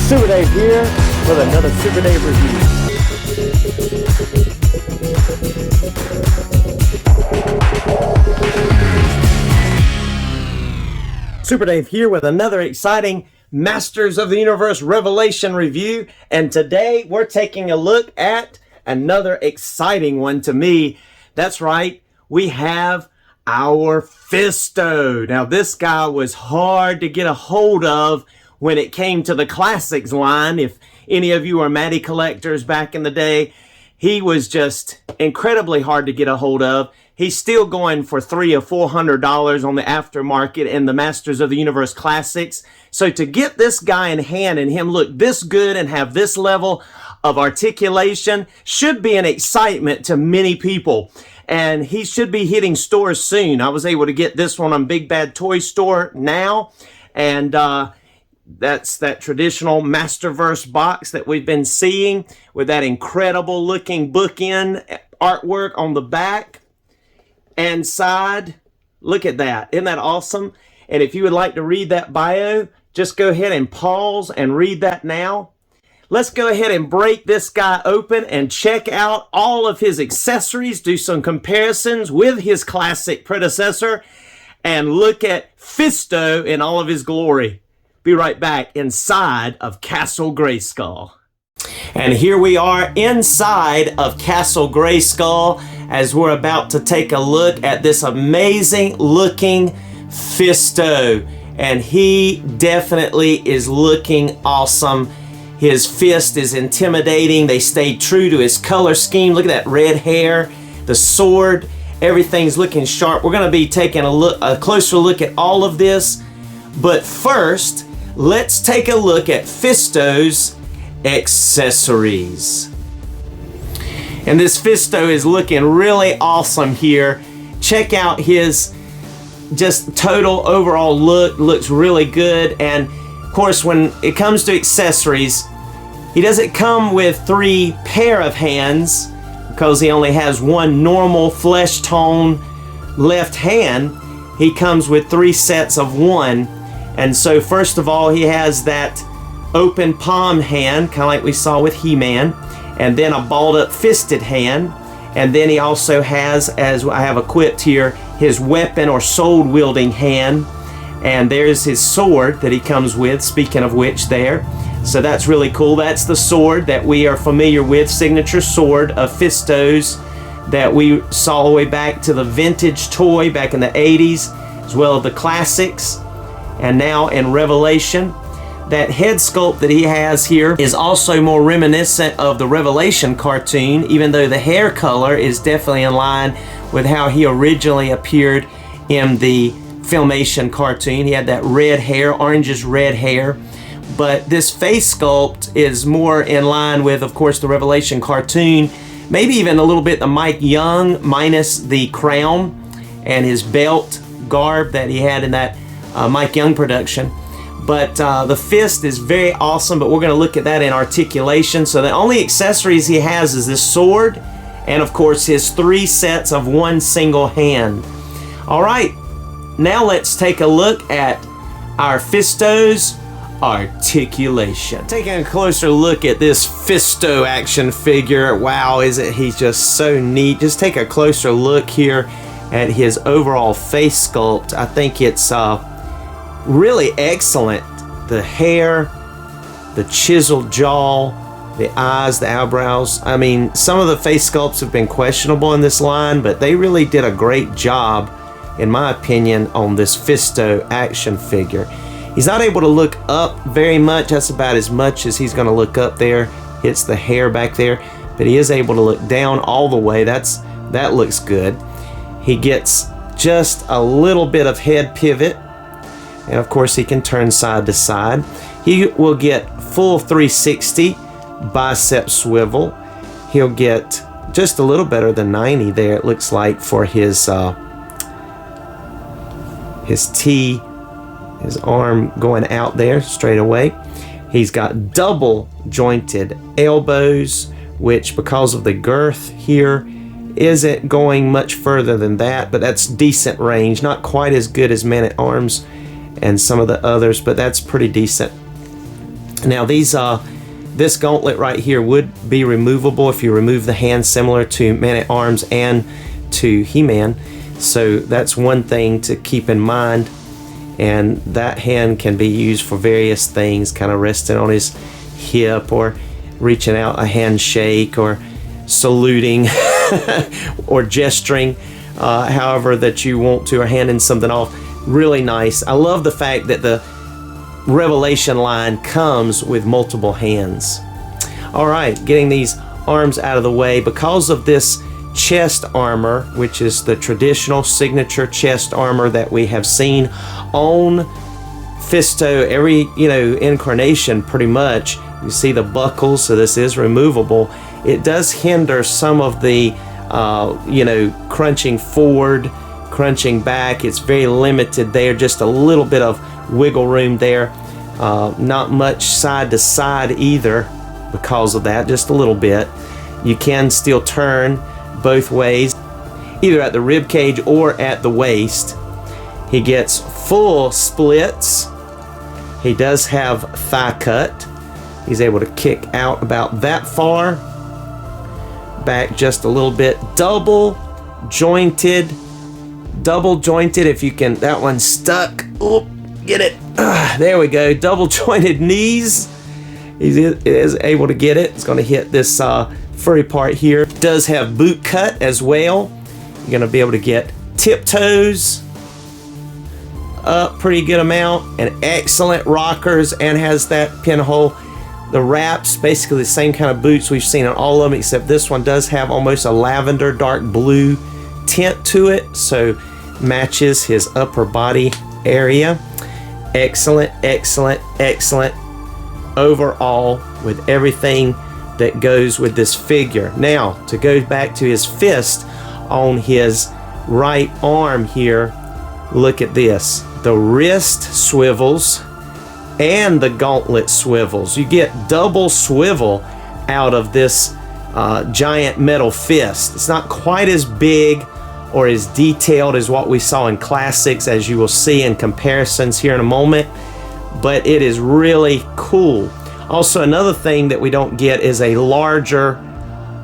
Super Dave here with another Super Dave review. Super Dave here with another exciting Masters of the Universe Revelation review, and today we're taking a look at another exciting one to me. That's right, we have our Fisto. Now this guy was hard to get a hold of when it came to the classics line. If any of you are Matty collectors back in the day, he was just incredibly hard to get a hold of. He's still going for $300 or $400 on the aftermarket in the Masters of the Universe Classics. So to get this guy in hand and him look this good and have this level of articulation should be an excitement to many people. And he should be hitting stores soon. I was able to get this one on Big Bad Toy Store now. And that's that traditional Masterverse box that we've been seeing with that incredible looking bookend artwork on the back and side. Look at that. Isn't that awesome? And if you would like to read that bio, just go ahead and pause and read that now. Let's go ahead and break this guy open and check out all of his accessories, do some comparisons with his classic predecessor, and look at Fisto in all of his glory. Be right back inside of Castle Grayskull. And here we are inside of Castle Grayskull as we're about to take a look at this amazing looking Fisto. And he definitely is looking awesome. His fist is intimidating. They stayed true to his color scheme. Look at that red hair, the sword, everything's looking sharp. We're going to be taking a closer look at all of this. But first, let's take a look at Fisto's accessories. And this Fisto is looking really awesome here. Check out his just total overall look. Looks really good. And of course, when it comes to accessories, he doesn't come with 3 pair of hands because he only has one normal flesh tone left hand. He comes with 3 sets of 1. And so first of all, he has that open palm hand, kind of like we saw with He-Man, and then a balled up fisted hand. And then he also has, as I have equipped here, his weapon or sword wielding hand. And there's his sword that he comes with, speaking of which there. So that's really cool. That's the sword that we are familiar with, signature sword of Fisto's that we saw all the way back to the vintage toy back in the 80s, as well as the classics. And now in Revelation, that head sculpt that he has here is also more reminiscent of the Revelation cartoon, even though the hair color is definitely in line with how he originally appeared in the Filmation cartoon. He had that red hair, orangish red hair. But this face sculpt is more in line with, of course, the Revelation cartoon. Maybe even a little bit the Mike Young minus the crown and his belt garb that he had in that Mike Young production. But the fist is very awesome, but we're going to look at that in articulation. So the only accessories he has is this sword and, of course, his 3 sets of 1 single hand. All right, now let's take a look at our Fisto's articulation. Taking a closer look at this Fisto action figure. Wow, he's just so neat. Just take a closer look here at his overall face sculpt. I think it's really excellent. The hair, the chiseled jaw, the eyes, the eyebrows. I mean, some of the face sculpts have been questionable in this line, but they really did a great job, in my opinion, on this Fisto action figure. He's not able to look up very much. That's about as much as he's going to look up there. Hits the hair back there, but he is able to look down all the way. That looks good. He gets just a little bit of head pivot. And of course, he can turn side to side. He will get full 360 bicep swivel. He'll get just a little better than 90 there, it looks like, for his T, his arm going out there straight away. He's got double jointed elbows, which because of the girth here isn't going much further than that, but that's decent range. Not quite as good as Man-at-Arms and some of the others, but that's pretty decent. Now this gauntlet right here would be removable if you remove the hand, similar to Man-at-Arms and to He-Man. So that's one thing to keep in mind. And that hand can be used for various things, kind of resting on his hip or reaching out a handshake or saluting or gesturing however that you want to, or handing something off. Really nice. I love the fact that the Revelation line comes with multiple hands. All right, getting these arms out of the way. Because of this chest armor, which is the traditional signature chest armor that we have seen on Fisto, every incarnation pretty much, you see the buckles, so this is removable. It does hinder some of the crunching forward, crunching back. It's very limited there, just a little bit of wiggle room there. Not much side to side either because of that, just a little bit. You can still turn both ways, either at the rib cage or at the waist. He gets full splits. He does have thigh cut. He's able to kick out about that far, back just a little bit. Double jointed if you can. That one's stuck. Oh, get it. There we go. Double jointed knees. He is able to get it. It's going to hit this furry part here. Does have boot cut as well. You're going to be able to get tiptoes up pretty good amount, and excellent rockers, and has that pinhole. The wraps, basically the same kind of boots we've seen on all of them, except this one does have almost a lavender dark blue tint to it, so matches his upper body area. Excellent, excellent, excellent overall with everything that goes with this figure. Now, to go back to his fist on his right arm here, look at this. The wrist swivels and the gauntlet swivels. You get double swivel out of this giant metal fist. It's not quite as big or as detailed as what we saw in classics, as you will see in comparisons here in a moment, but it is really cool. Also, another thing that we don't get is a larger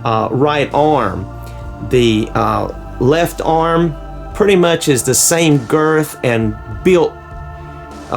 right arm. The left arm pretty much is the girth girth and built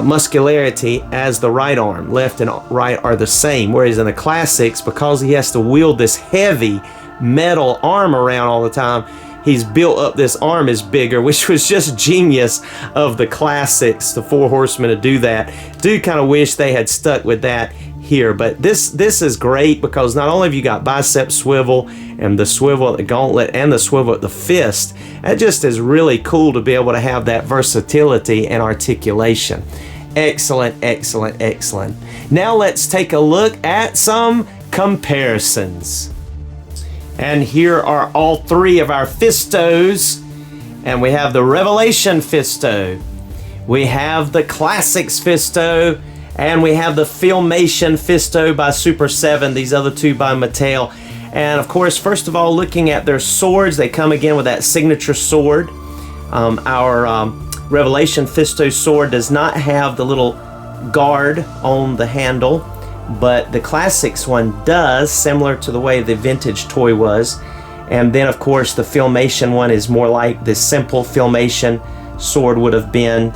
muscularity as the right arm. Left and right are the same, whereas in the classics, because he has to wield this heavy metal arm around all the time, he's built up this arm is bigger, which was just genius of the classics, the Four Horsemen, to do that. Do kind of wish they had stuck with that here, but this is great because not only have you got bicep swivel and the swivel at the gauntlet and the swivel at the fist, that just is really cool to be able to have that versatility and articulation. Excellent, excellent, excellent. Now let's take a look at some comparisons. And here are all three of our Fistos, and we have the Revelation Fisto, we have the Classics Fisto, and we have the Filmation Fisto by Super 7, these other two by Mattel. And of course, first of all, looking at their swords, they come again with that signature sword. Our Revelation Fisto sword does not have the little guard on the handle, but the Classics one does, similar to the way the vintage toy was. And then of course the Filmation one is more like the simple Filmation sword would have been,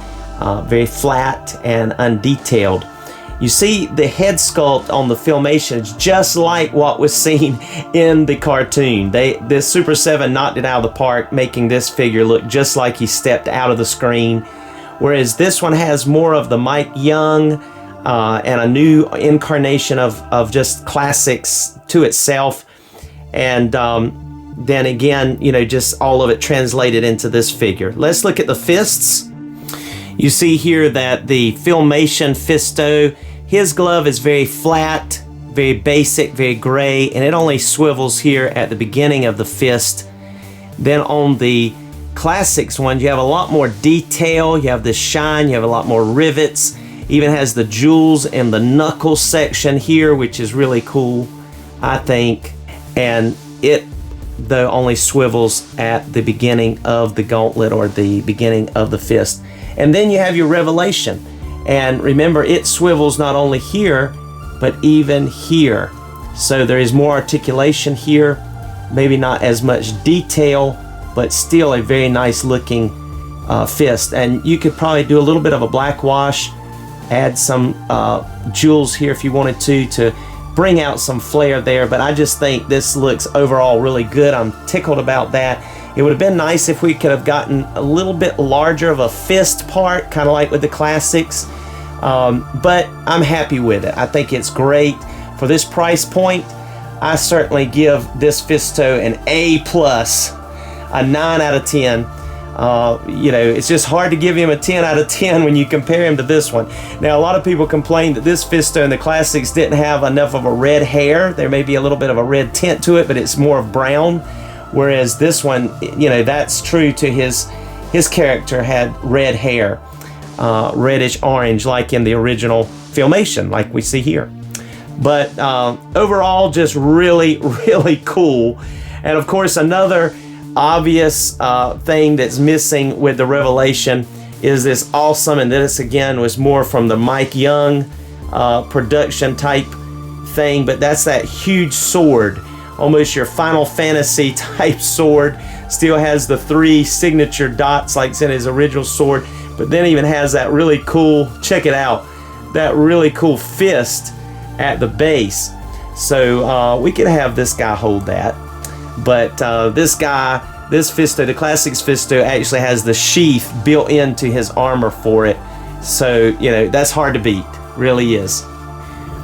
very flat and undetailed. You see the head sculpt on the Filmation is just like what was seen in the cartoon. This Super 7 knocked it out of the park, making this figure look just like he stepped out of the screen, whereas this one has more of the Mike Young and a new incarnation of just classics to itself. And then again, just all of it translated into this figure. Let's look at the fists. You see here that the Filmation Fisto, his glove is very flat, very basic, very gray, and it only swivels here at the beginning of the fist. Then on the Classics one, you have a lot more detail, you have the shine, you have a lot more rivets, even has the jewels in the knuckle section here, which is really cool, I think. And it, though, only swivels at the beginning of the gauntlet or the beginning of the fist. And then you have your Revelation, and remember, it swivels not only here but even here. So there is more articulation here, maybe not as much detail, but still a very nice looking fist. And you could probably do a little bit of a black wash, add some jewels here if you wanted to bring out some flair there, but I just think this looks overall really good. I'm tickled about that. It would have been nice if we could have gotten a little bit larger of a fist part, kind of like with the classics, but I'm happy with it. I think it's great. For this price point, I certainly give this Fisto an A+, a 9 out of 10. You know, it's just hard to give him a 10 out of 10 when you compare him to this one. Now, a lot of people complain that this Fisto in the classics didn't have enough of a red hair. There may be a little bit of a red tint to it, but it's more of brown. Whereas this one, you know, that's true to his character, had red hair, reddish orange, like in the original Filmation, like we see here. But overall, just really, really cool. And of course, another obvious thing that's missing with the Revelation is this awesome, and this again was more from the Mike Young production type thing, but that's that huge sword, almost your Final Fantasy type sword. Still has the 3 signature dots like it's in his original sword, but then even has that really cool, check it out, that really cool fist at the base. So we could have this guy hold that. But this Fisto, the Classics Fisto, actually has the sheath built into his armor for it. So, you know, that's hard to beat. Really is.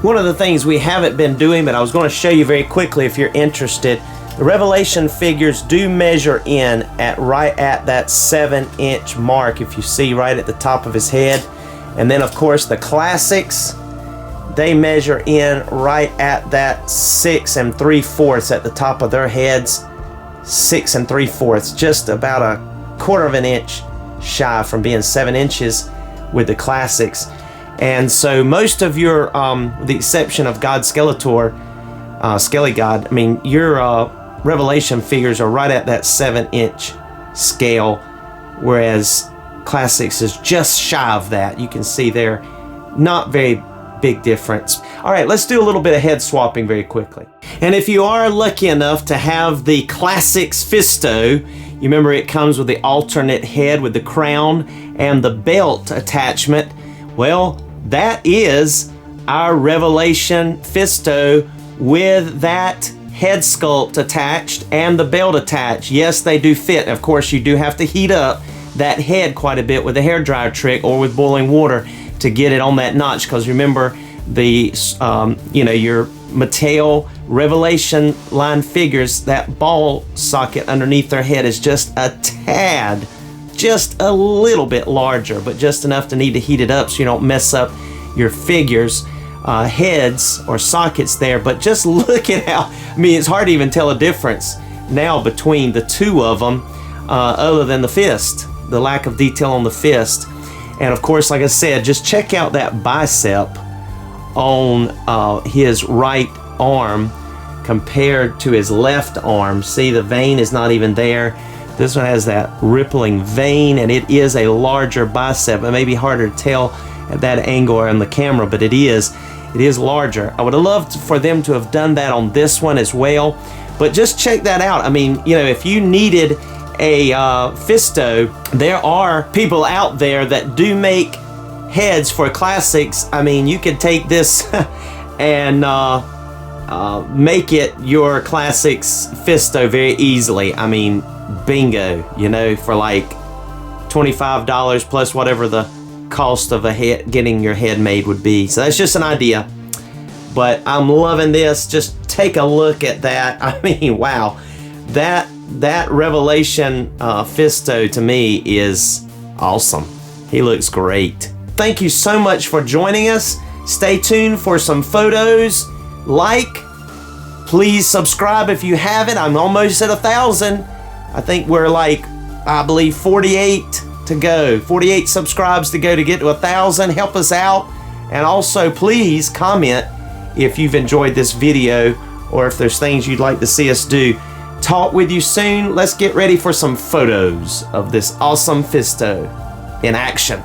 One of the things we haven't been doing, but I was going to show you very quickly if you're interested, the Revelation figures do measure in at right at that 7-inch mark, if you see right at the top of his head. And then, of course, the Classics, they measure in right at that 6 3/4 at the top of their heads. 6 3/4, just about a 1/4 of an inch shy from being 7 inches with the Classics. And so most of your, with the exception of God Skeletor, Skelly God, I mean, your Revelation figures are right at that 7-inch scale, whereas Classics is just shy of that. You can see there, not very big difference. All right, let's do a little bit of head swapping very quickly. And if you are lucky enough to have the Classics Fisto, you remember it comes with the alternate head with the crown and the belt attachment. Well, that is our Revelation Fisto with that head sculpt attached and the belt attached. Yes, they do fit. Of course, you do have to heat up that head quite a bit with a hairdryer trick or with boiling water to get it on that notch, because remember the you know, your Mattel Revelation line figures, that ball socket underneath their head is just a tad, just a little bit larger, but just enough to need to heat it up so you don't mess up your figures heads or sockets there. But just look at how, I mean, it's hard to even tell a difference now between the two of them, other than the fist, the lack of detail on the fist. And of course, like I said, just check out that bicep on his right arm compared to his left arm. See, the vein is not even there. This one has that rippling vein, and it is a larger bicep. It may be harder to tell at that angle or on the camera, but it is larger. I would have loved for them to have done that on this one as well, but just check that out. I mean, you know, if you needed a Fisto, there are people out there that do make heads for Classics. I mean, you could take this and make it your Classics Fisto very easily. I mean, bingo, you know, for like $25 plus whatever the cost of a head, getting your head made would be. So that's just an idea, but I'm loving this. Just take a look at that. I mean, wow, that Revelation Fisto to me is awesome. He looks great. Thank you so much for joining us. Stay tuned for some photos. Please subscribe if you haven't. I'm almost at 1,000. I think we're like, I believe 48 to go. 48 subscribes to go to get to 1,000. Help us out. And also, please comment if you've enjoyed this video or if there's things you'd like to see us do. Talk with you soon. Let's get ready for some photos of this awesome Fisto in action.